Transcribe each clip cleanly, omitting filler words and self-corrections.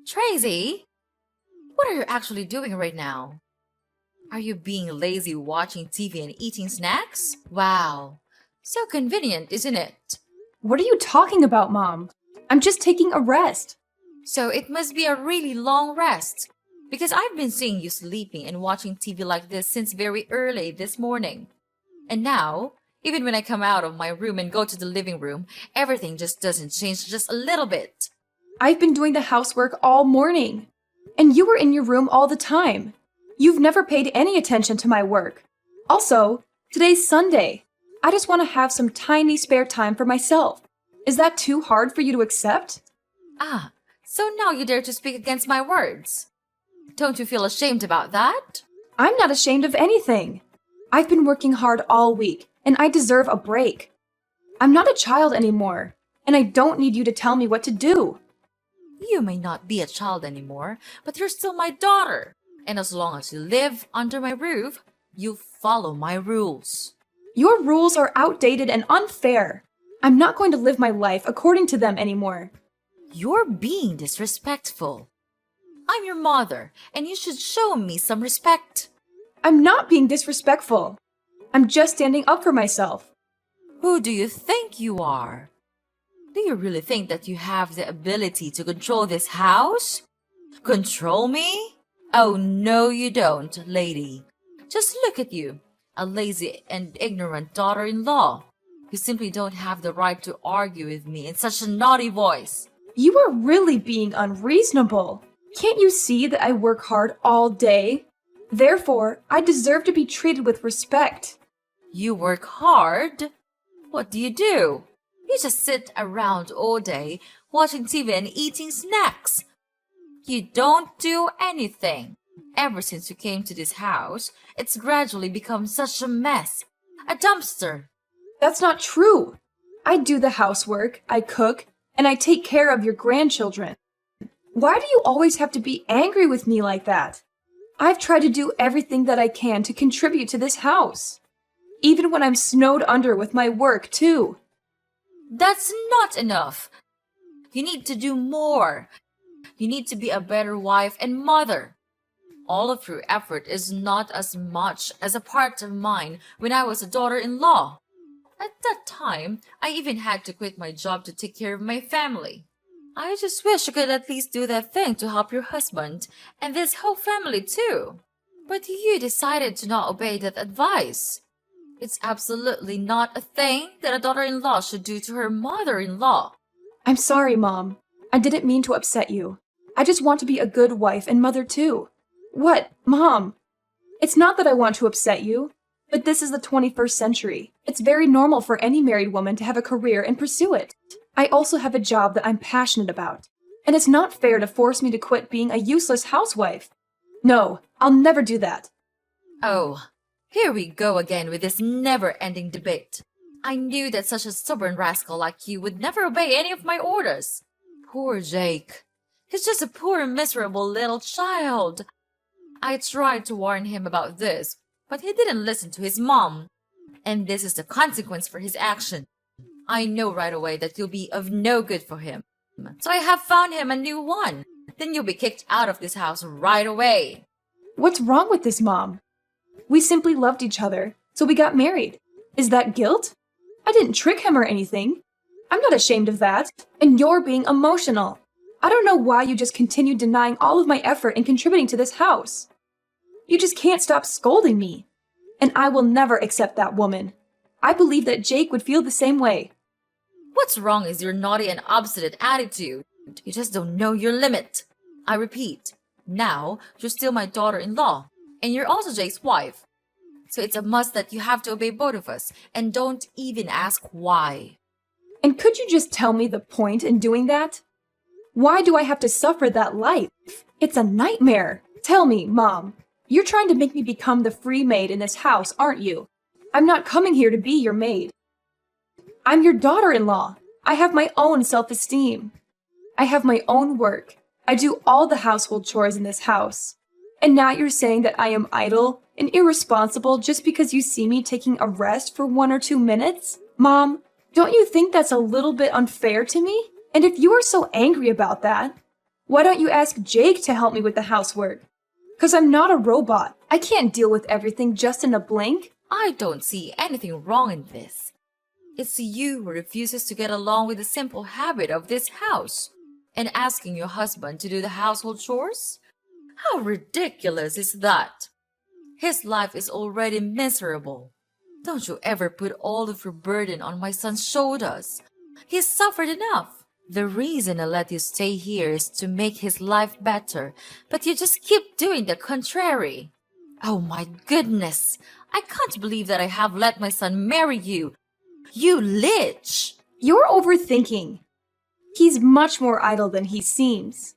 Tracy, what are you actually doing right now? Are you being lazy watching TV and eating snacks? Wow, so convenient, isn't it? What are you talking about, Mom? I'm just taking a rest. So it must be a really long rest. Because I've been seeing you sleeping and watching TV like this since very early this morning. And now, even when I come out of my room and go to the living room, everything just doesn't change just a little bit. I've been doing the housework all morning. And you were in your room all the time. You've never paid any attention to my work. Also, today's Sunday. I just want to have some tiny spare time for myself. Is that too hard for you to accept? Ah, so now you dare to speak against my words. Don't you feel ashamed about that? I'm not ashamed of anything. I've been working hard all week, and I deserve a break. I'm not a child anymore, and I don't need you to tell me what to do. You may not be a child anymore, but you're still my daughter. And as long as you live under my roof, you follow my rules. Your rules are outdated and unfair. I'm not going to live my life according to them anymore. You're being disrespectful. I'm your mother, and you should show me some respect. I'm not being disrespectful. I'm just standing up for myself. Who do you think you are? Do you really think that you have the ability to control this house? Control me? Oh, no, you don't, lady. Just look at you, a lazy and ignorant daughter-in-law. You simply don't have the right to argue with me in such a naughty voice. You are really being unreasonable. Can't you see that I work hard all day? Therefore, I deserve to be treated with respect. You work hard? What do? You just sit around all day watching TV and eating snacks. You don't do anything. Ever since you came to this house, it's gradually become such a mess. A dumpster. That's not true. I do the housework, I cook, and I take care of your grandchildren. Why do you always have to be angry with me like that? I've tried to do everything that I can to contribute to this house. Even when I'm snowed under with my work, too. That's not enough. You need to do more. You need to be a better wife and mother. All of your effort is not as much as a part of mine when I was a daughter-in-law. At that time, I even had to quit my job to take care of my family. I just wish you could at least do that thing to help your husband and this whole family too. But you decided to not obey that advice. It's absolutely not a thing that a daughter-in-law should do to her mother-in-law. I'm sorry, Mom. I didn't mean to upset you. I just want to be a good wife and mother too. What, Mom? It's not that I want to upset you, but this is the 21st century. It's very normal for any married woman to have a career and pursue it. I also have a job that I'm passionate about, and it's not fair to force me to quit being a useless housewife. No, I'll never do that. Oh, here we go again with this never-ending debate. I knew that such a stubborn rascal like you would never obey any of my orders. Poor Jake. He's just a poor, miserable little child. I tried to warn him about this, but he didn't listen to his mom. And this is the consequence for his action. I know right away that you'll be of no good for him. So I have found him a new one. Then you'll be kicked out of this house right away. What's wrong with this, Mom? We simply loved each other, so we got married. Is that guilt? I didn't trick him or anything. I'm not ashamed of that. And you're being emotional. I don't know why you just continue denying all of my effort in contributing to this house. You just can't stop scolding me. And I will never accept that woman. I believe that Jake would feel the same way. What's wrong is your naughty and obstinate attitude. You just don't know your limit. I repeat, now you're still my daughter-in-law, and you're also Jake's wife. So it's a must that you have to obey both of us, and don't even ask why. And could you just tell me the point in doing that? Why do I have to suffer that life? It's a nightmare. Tell me, Mom. You're trying to make me become the free maid in this house, aren't you? I'm not coming here to be your maid. I'm your daughter-in-law. I have my own self-esteem. I have my own work. I do all the household chores in this house. And now you're saying that I am idle and irresponsible just because you see me taking a rest for 1 or 2 minutes? Mom, don't you think that's a little bit unfair to me? And if you are so angry about that, Why don't you ask Jake to help me with the housework? Because I'm not a robot. I can't deal with everything just in a blink. I don't see anything wrong in this. It's you who refuses to get along with the simple habit of this house and asking your husband to do the household chores? How ridiculous is that? His life is already miserable. Don't you ever put all of your burden on my son's shoulders. He's suffered enough. The reason I let you stay here is to make his life better, but you just keep doing the contrary. Oh my goodness! I can't believe that I have let my son marry you. You lich! You're overthinking. He's much more idle than he seems.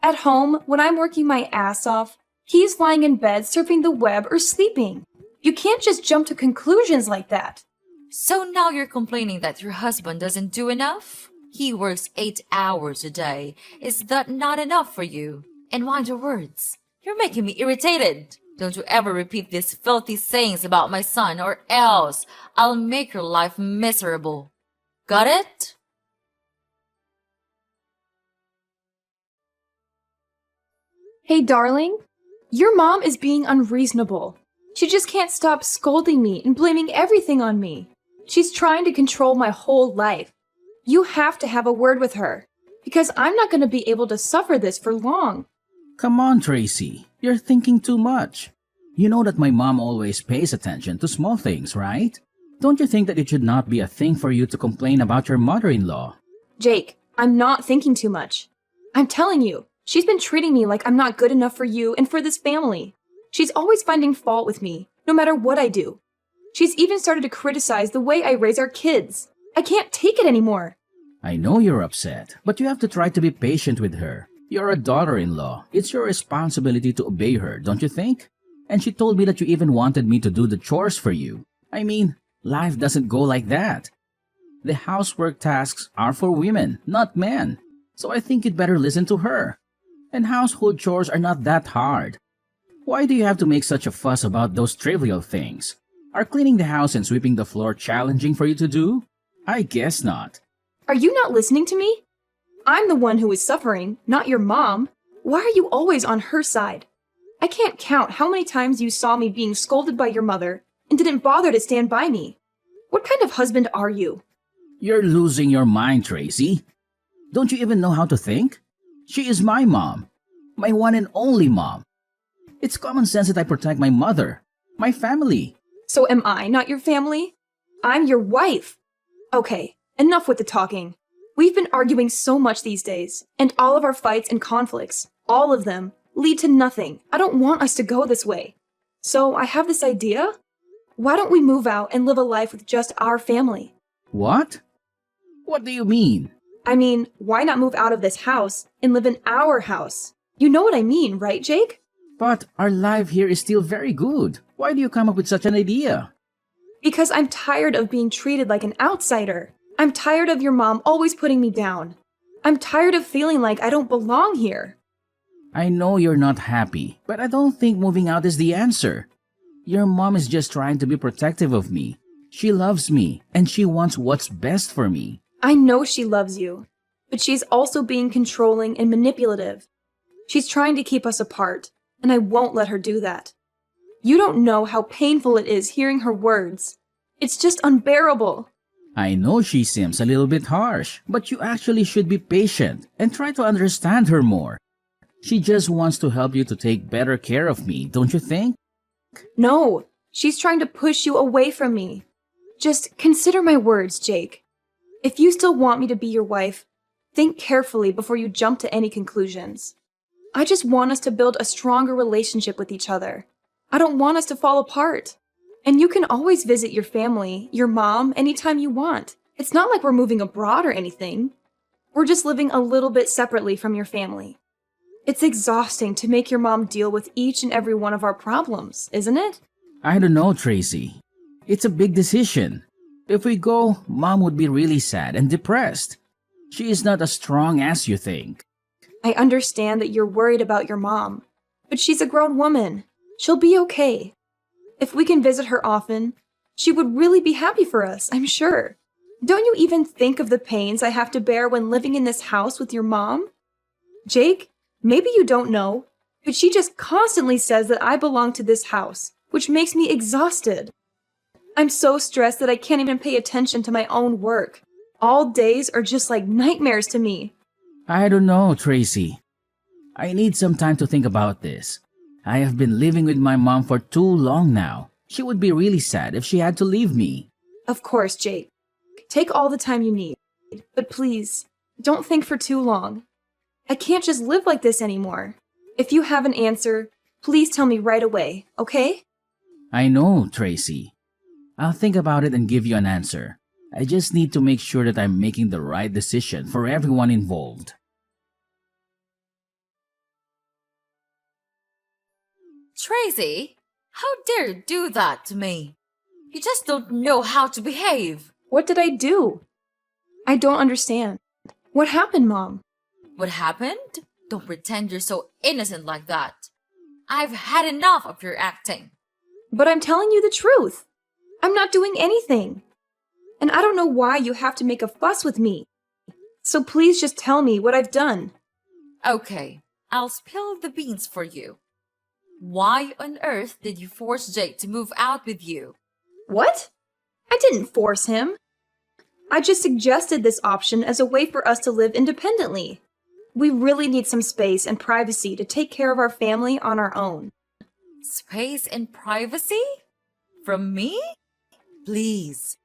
At home, when I'm working my ass off, he's lying in bed surfing the web or sleeping. You can't just jump to conclusions like that. So now you're complaining that your husband doesn't do enough? He works 8 hours a day. Is that not enough for you? And mind your words. You're making me irritated. Don't you ever repeat these filthy sayings about my son, or else I'll make your life miserable. Got it? Hey, darling, your mom is being unreasonable. She just can't stop scolding me and blaming everything on me. She's trying to control my whole life. You have to have a word with her, because I'm not going to be able to suffer this for long. Come on, Tracy. You're thinking too much. You know that my mom always pays attention to small things, right? Don't you think that it should not be a thing for you to complain about your mother-in-law? Jake, I'm not thinking too much. I'm telling you, she's been treating me like I'm not good enough for you and for this family. She's always finding fault with me, no matter what I do. She's even started to criticize the way I raise our kids. I can't take it anymore. I know you're upset, but you have to try to be patient with her. You're a daughter-in-law. It's your responsibility to obey her, don't you think? And she told me that you even wanted me to do the chores for you. I mean, life doesn't go like that. The housework tasks are for women, not men. So I think you'd better listen to her. And household chores are not that hard. Why do you have to make such a fuss about those trivial things? Are cleaning the house and sweeping the floor challenging for you to do? I guess not. Are you not listening to me? I'm the one who is suffering, not your mom. Why are you always on her side? I can't count how many times you saw me being scolded by your mother and didn't bother to stand by me. What kind of husband are you? You're losing your mind, Tracy. Don't you even know how to think? She is my mom. My one and only mom. It's common sense that I protect my mother, my family. So am I not your family? I'm your wife. Okay, enough with the talking. We've been arguing so much these days, and all of our fights and conflicts, all of them, lead to nothing. I don't want us to go this way. So I have this idea. Why don't we move out and live a life with just our family? What? What do you mean? I mean, why not move out of this house and live in our house? You know what I mean, right, Jake? But our life here is still very good. Why do you come up with such an idea? Because I'm tired of being treated like an outsider. I'm tired of your mom always putting me down. I'm tired of feeling like I don't belong here. I know you're not happy, but I don't think moving out is the answer. Your mom is just trying to be protective of me. She loves me, and she wants what's best for me. I know she loves you, but she's also being controlling and manipulative. She's trying to keep us apart, and I won't let her do that. You don't know how painful it is hearing her words. It's just unbearable. I know she seems a little bit harsh, but you actually should be patient and try to understand her more. She just wants to help you to take better care of me, don't you think? No, she's trying to push you away from me. Just consider my words, Jake. If you still want me to be your wife, think carefully before you jump to any conclusions. I just want us to build a stronger relationship with each other. I don't want us to fall apart. And you can always visit your family, your mom, anytime you want. It's not like we're moving abroad or anything. We're just living a little bit separately from your family. It's exhausting to make your mom deal with each and every one of our problems, isn't it? I don't know, Tracy. It's a big decision. If we go, Mom would be really sad and depressed. She is not as strong as you think. I understand that you're worried about your mom, but she's a grown woman. She'll be okay. If we can visit her often, she would really be happy for us, I'm sure. Don't you even think of the pains I have to bear when living in this house with your mom? Jake, maybe you don't know, but she just constantly says that I belong to this house, which makes me exhausted. I'm so stressed that I can't even pay attention to my own work. All days are just like nightmares to me. I don't know, Tracy. I need some time to think about this. I have been living with my mom for too long now. She would be really sad if she had to leave me. Of course, Jake. Take all the time you need, but please, don't think for too long. I can't just live like this anymore. If you have an answer, please tell me right away, okay? I know, Tracy. I'll think about it and give you an answer. I just need to make sure that I'm making the right decision for everyone involved. Tracy, how dare you do that to me? You just don't know how to behave. What did I do? I don't understand. What happened, Mom? What happened? Don't pretend you're so innocent like that. I've had enough of your acting. But I'm telling you the truth. I'm not doing anything. And I don't know why you have to make a fuss with me. So please just tell me what I've done. Okay, I'll spill the beans for you. Why on earth did you force Jake to move out with you? What? I didn't force him. I just suggested this option as a way for us to live independently. We really need some space and privacy to take care of our family on our own. Space and privacy? From me? Please,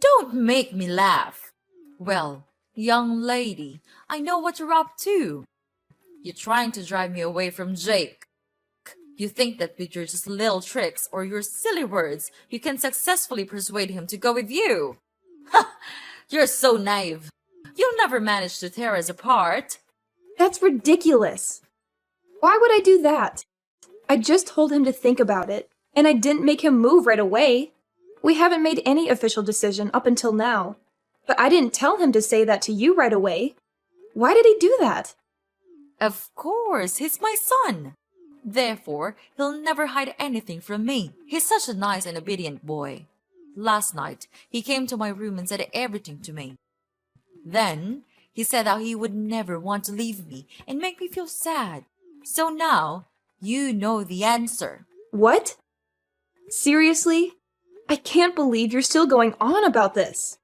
don't make me laugh. Well, young lady, I know what you're up to. You're trying to drive me away from Jake. You think that with your just little tricks or your silly words, you can successfully persuade him to go with you. Ha! You're so naive. You'll never manage to tear us apart. That's ridiculous. Why would I do that? I just told him to think about it, and I didn't make him move right away. We haven't made any official decision up until now, but I didn't tell him to say that to you right away. Why did he do that? Of course, he's my son. Therefore, he'll never hide anything from me. He's such a nice and obedient boy. Last night, he came to my room and said everything to me. Then, he said how he would never want to leave me and make me feel sad. So now, you know the answer. What? Seriously? I can't believe you're still going on about this.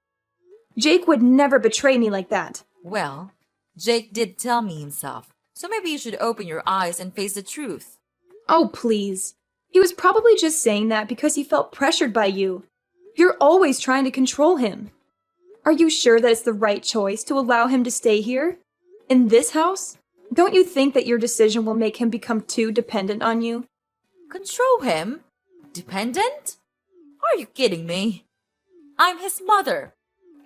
Jake would never betray me like that. Well, Jake did tell me himself, so maybe you should open your eyes and face the truth. Oh, please. He was probably just saying that because he felt pressured by you. You're always trying to control him. Are you sure that it's the right choice to allow him to stay here? In this house? Don't you think that your decision will make him become too dependent on you? Control him? Dependent? Are you kidding me? I'm his mother.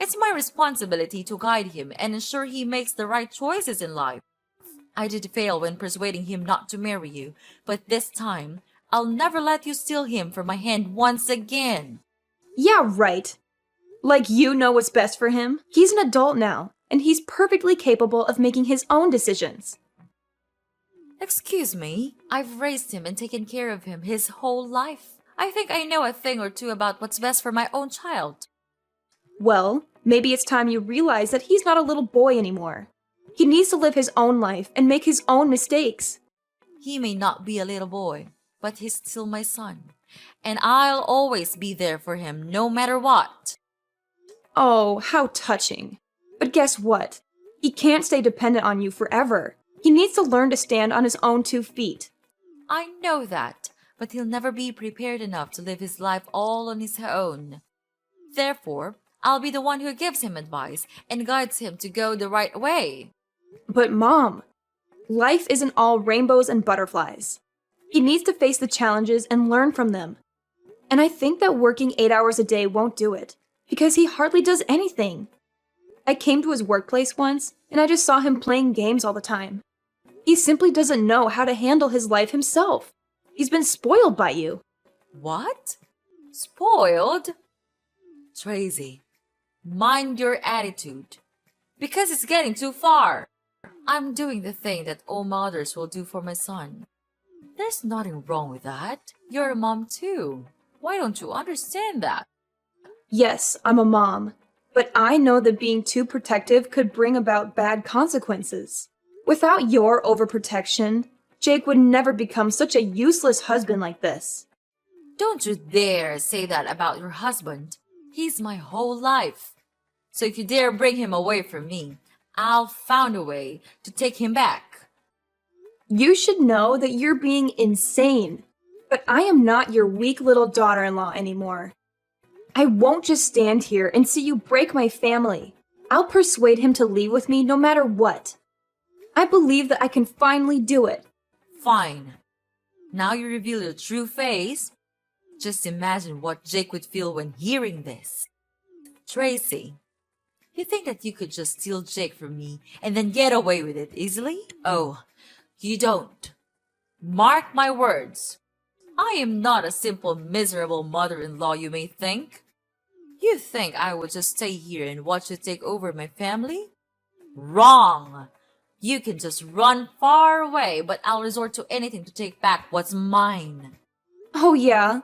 It's my responsibility to guide him and ensure he makes the right choices in life. I did fail when persuading him not to marry you, but this time, I'll never let you steal him from my hand once again. Yeah, right. Like you know what's best for him. He's an adult now, and he's perfectly capable of making his own decisions. Excuse me, I've raised him and taken care of him his whole life. I think I know a thing or two about what's best for my own child. Well, maybe it's time you realize that he's not a little boy anymore. He needs to live his own life and make his own mistakes. He may not be a little boy, but he's still my son. And I'll always be there for him, no matter what. Oh, how touching. But guess what? He can't stay dependent on you forever. He needs to learn to stand on his own 2 feet. I know that, but he'll never be prepared enough to live his life all on his own. Therefore, I'll be the one who gives him advice and guides him to go the right way. But Mom, life isn't all rainbows and butterflies. He needs to face the challenges and learn from them. And I think that working 8 hours a day won't do it, because he hardly does anything. I came to his workplace once, and I just saw him playing games all the time. He simply doesn't know how to handle his life himself. He's been spoiled by you. What? Spoiled? Tracy, mind your attitude. Because it's getting too far. I'm doing the thing that all mothers will do for my son. There's nothing wrong with that. You're a mom too. Why don't you understand that? Yes, I'm a mom, but I know that being too protective could bring about bad consequences. Without your overprotection, Jake would never become such a useless husband like this. Don't you dare say that about your husband. He's my whole life. So if you dare bring him away from me, I'll find a way to take him back. You should know that you're being insane. But I am not your weak little daughter-in-law anymore. I won't just stand here and see you break my family. I'll persuade him to leave with me no matter what. I believe that I can finally do it. Fine. Now you reveal your true face. Just imagine what Jake would feel when hearing this. Tracy, you think that you could just steal Jake from me and then get away with it easily? Oh, you don't. Mark my words. I am not a simple, miserable mother-in-law you may think. You think I would just stay here and watch you take over my family? Wrong! You can just run far away, but I'll resort to anything to take back what's mine. Oh yeah?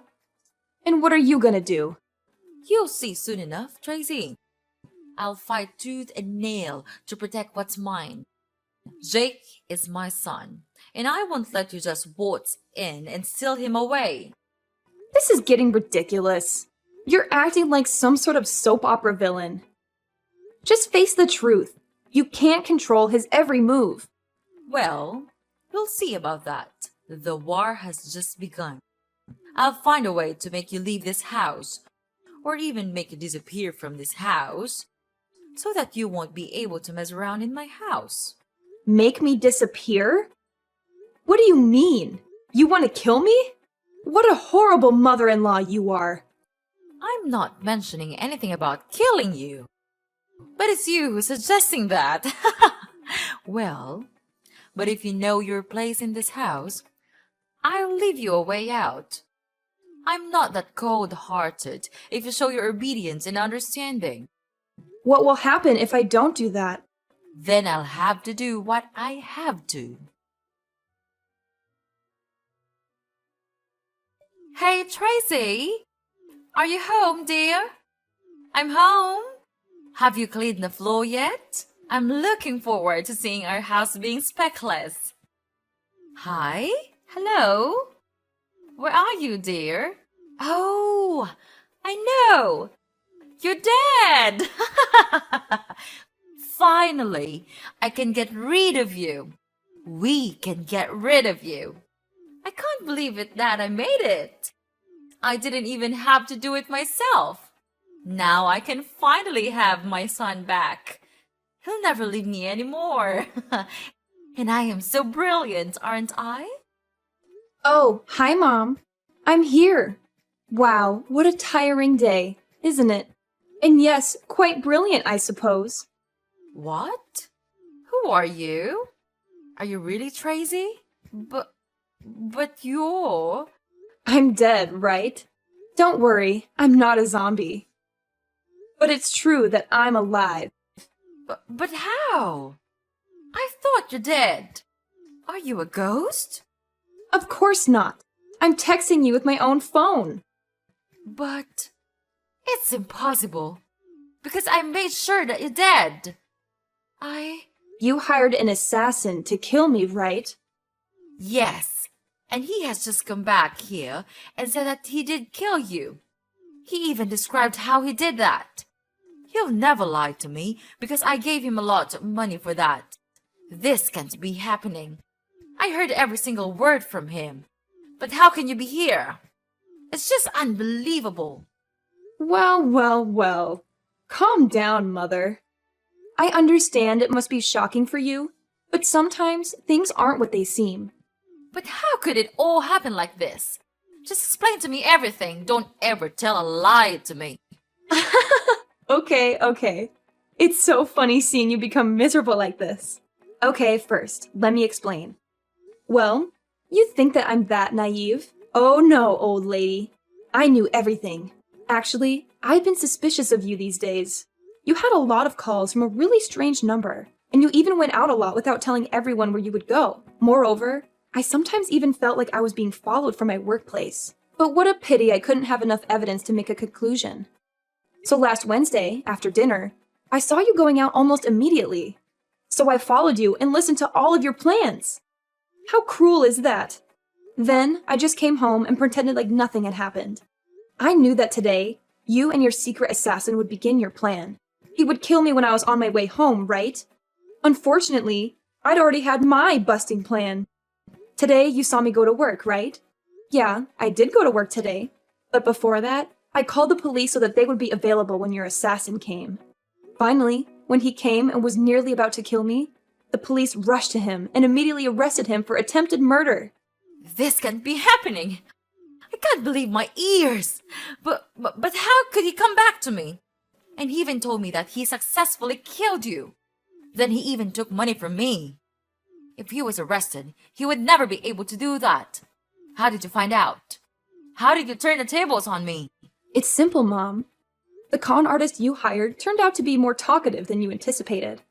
And what are you gonna do? You'll see soon enough, Tracy. I'll fight tooth and nail to protect what's mine. Jake is my son, and I won't let you just waltz in and steal him away. This is getting ridiculous. You're acting like some sort of soap opera villain. Just face the truth. You can't control his every move. Well, we'll see about that. The war has just begun. I'll find a way to make you leave this house, or even make you disappear from this house, so that you won't be able to mess around in my house. Make me disappear? What do you mean? You want to kill me? What a horrible mother-in-law you are. I'm not mentioning anything about killing you. But it's you who's suggesting that. Well, but if you know your place in this house, I'll leave you a way out. I'm not that cold-hearted if you show your obedience and understanding. What will happen if I don't do that? Then I'll have to do what I have to. Hey, Tracy! Are you home, dear? I'm home. Have you cleaned the floor yet? I'm looking forward to seeing our house being speckless. Hi? Hello? Where are you, dear? Oh, I know! You're dead! Finally, I can get rid of you. We can get rid of you. I can't believe it that I made it. I didn't even have to do it myself. Now I can finally have my son back. He'll never leave me anymore. And I am so brilliant, aren't I? Oh, hi, Mom. I'm here. Wow, what a tiring day, isn't it? And yes, quite brilliant, I suppose. What? Who are you? Are you really Tracy? But you're... I'm dead, right? Don't worry, I'm not a zombie. But it's true that I'm alive. But how? I thought you're dead. Are you a ghost? Of course not. I'm texting you with my own phone. But it's impossible. Because I made sure that you're dead. You hired an assassin to kill me, right? Yes. And he has just come back here and said that he did kill you. He even described how he did that. He'll never lie to me because I gave him a lot of money for that. This can't be happening. I heard every single word from him. But how can you be here? It's just unbelievable. Well. Calm down, Mother. I understand it must be shocking for you, but sometimes things aren't what they seem. But how could it all happen like this? Just explain to me everything. Don't ever tell a lie to me. Okay. It's so funny seeing you become miserable like this. Okay, first, let me explain. Well, you think that I'm that naive? Oh no, old lady. I knew everything. Actually, I've been suspicious of you these days. You had a lot of calls from a really strange number, and you even went out a lot without telling everyone where you would go. Moreover, I sometimes even felt like I was being followed from my workplace. But what a pity I couldn't have enough evidence to make a conclusion. So last Wednesday, after dinner, I saw you going out almost immediately. So I followed you and listened to all of your plans. How cruel is that? Then I just came home and pretended like nothing had happened. I knew that today, you and your secret assassin would begin your plan. He would kill me when I was on my way home, right? Unfortunately, I'd already had my busting plan. Today, you saw me go to work, right? Yeah, I did go to work today. But before that, I called the police so that they would be available when your assassin came. Finally, when he came and was nearly about to kill me, the police rushed to him and immediately arrested him for attempted murder. This can't be happening. I can't believe my ears. But how could he come back to me? And he even told me that he successfully killed you. Then he even took money from me. If he was arrested, he would never be able to do that. How did you find out? How did you turn the tables on me? It's simple, Mom. The con artist you hired turned out to be more talkative than you anticipated.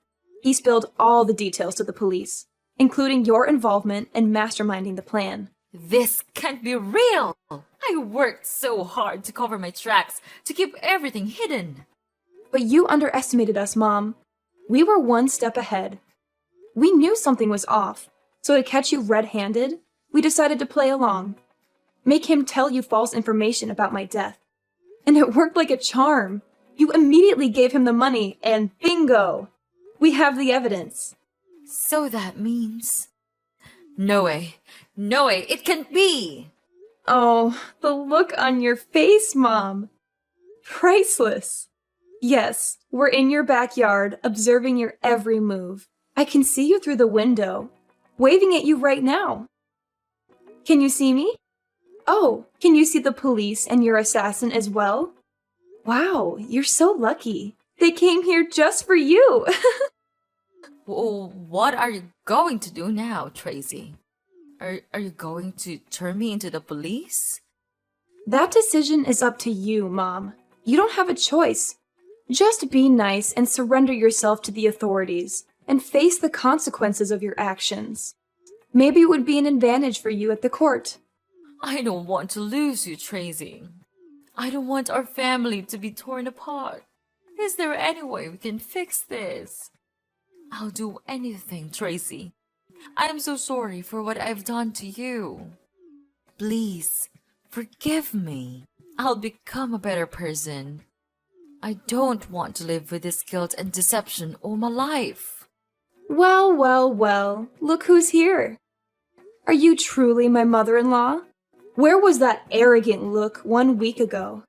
He spilled all the details to the police, including your involvement in masterminding the plan. This can't be real. I worked so hard to cover my tracks, to keep everything hidden. But you underestimated us, Mom. We were one step ahead. We knew something was off, so to catch you red-handed, we decided to play along. Make him tell you false information about my death. And it worked like a charm. You immediately gave him the money, and bingo! We have the evidence. So that means... No way. No way. It can't be. Oh, the look on your face, Mom. Priceless. Yes, we're in your backyard, observing your every move. I can see you through the window, waving at you right now. Can you see me? Oh, can you see the police and your assassin as well? Wow, you're so lucky. They came here just for you. Well, what are you going to do now, Tracy? Are you going to turn me into the police? That decision is up to you, Mom. You don't have a choice. Just be nice and surrender yourself to the authorities and face the consequences of your actions. Maybe it would be an advantage for you at the court. I don't want to lose you, Tracy. I don't want our family to be torn apart. Is there any way we can fix this? I'll do anything, Tracy. I am so sorry for what I've done to you. Please, forgive me. I'll become a better person. I don't want to live with this guilt and deception all my life. Well, well, well, look who's here. Are you truly my mother-in-law? Where was that arrogant look 1 week ago?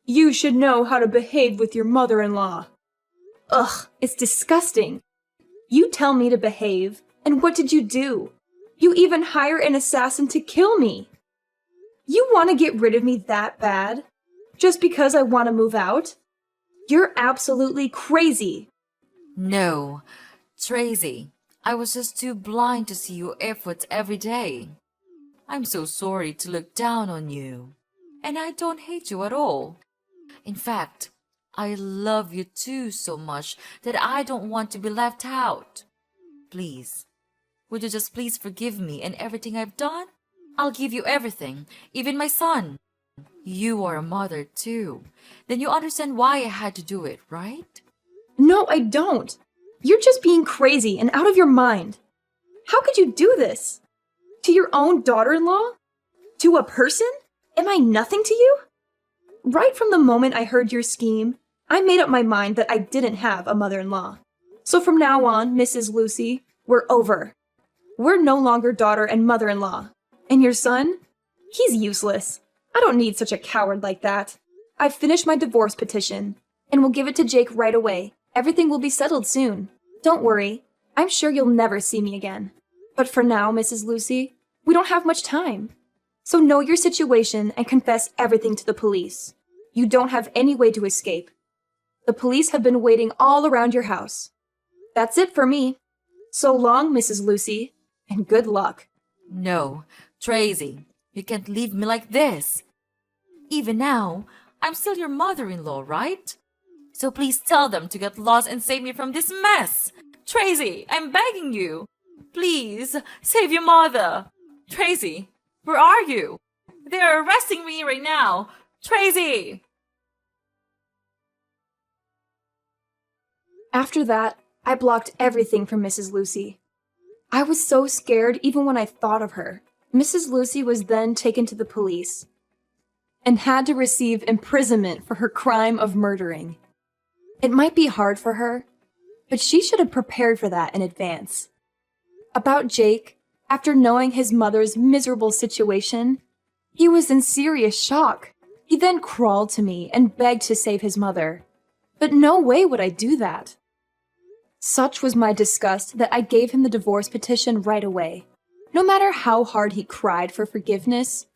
You should know how to behave with your mother-in-law. Ugh, it's disgusting. You tell me to behave, and what did you do? You even hire an assassin to kill me. You want to get rid of me that bad? Just because I want to move out? You're absolutely crazy. No, Tracy, I was just too blind to see your efforts every day. I'm so sorry to look down on you. And I don't hate you at all. In fact, I love you too so much that I don't want to be left out. Please, would you just please forgive me and everything I've done? I'll give you everything, even my son. You are a mother too. Then you understand why I had to do it, right? No, I don't. You're just being crazy and out of your mind. How could you do this? To your own daughter-in-law? To a person? Am I nothing to you? Right from the moment I heard your scheme, I made up my mind that I didn't have a mother-in-law. So from now on, Mrs. Lucy, we're over. We're no longer daughter and mother-in-law. And your son? He's useless. I don't need such a coward like that. I've finished my divorce petition, and we'll give it to Jake right away. Everything will be settled soon. Don't worry. I'm sure you'll never see me again. But for now, Mrs. Lucy, we don't have much time. So know your situation and confess everything to the police. You don't have any way to escape. The police have been waiting all around your house. That's it for me. So long, Mrs. Lucy, and good luck. No, Tracy, you can't leave me like this. Even now, I'm still your mother-in-law, right? So please tell them to get lost and save me from this mess. Tracy, I'm begging you. Please, save your mother. Tracy, where are you? They are arresting me right now. Tracy! After that, I blocked everything from Mrs. Lucy. I was so scared even when I thought of her. Mrs. Lucy was then taken to the police and had to receive imprisonment for her crime of murdering. It might be hard for her, but she should have prepared for that in advance. About Jake, after knowing his mother's miserable situation, he was in serious shock. He then crawled to me and begged to save his mother. But no way would I do that. Such was my disgust that I gave him the divorce petition right away. No matter how hard he cried for forgiveness,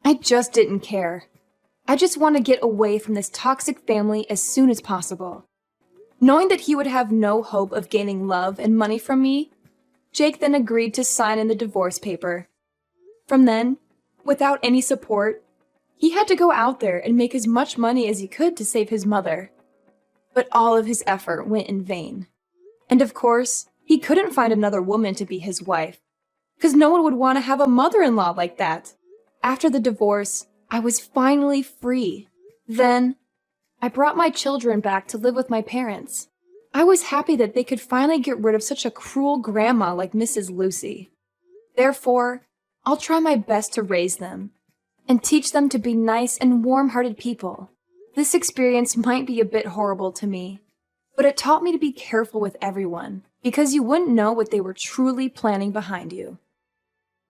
I just didn't care. I just want to get away from this toxic family as soon as possible. Knowing that he would have no hope of gaining love and money from me, Jake then agreed to sign in the divorce paper. From then, without any support, he had to go out there and make as much money as he could to save his mother. But all of his effort went in vain. And of course, he couldn't find another woman to be his wife, because no one would want to have a mother-in-law like that. After the divorce, I was finally free. Then, I brought my children back to live with my parents. I was happy that they could finally get rid of such a cruel grandma like Mrs. Lucy. Therefore, I'll try my best to raise them and teach them to be nice and warm-hearted people. This experience might be a bit horrible to me, but it taught me to be careful with everyone, because you wouldn't know what they were truly planning behind you.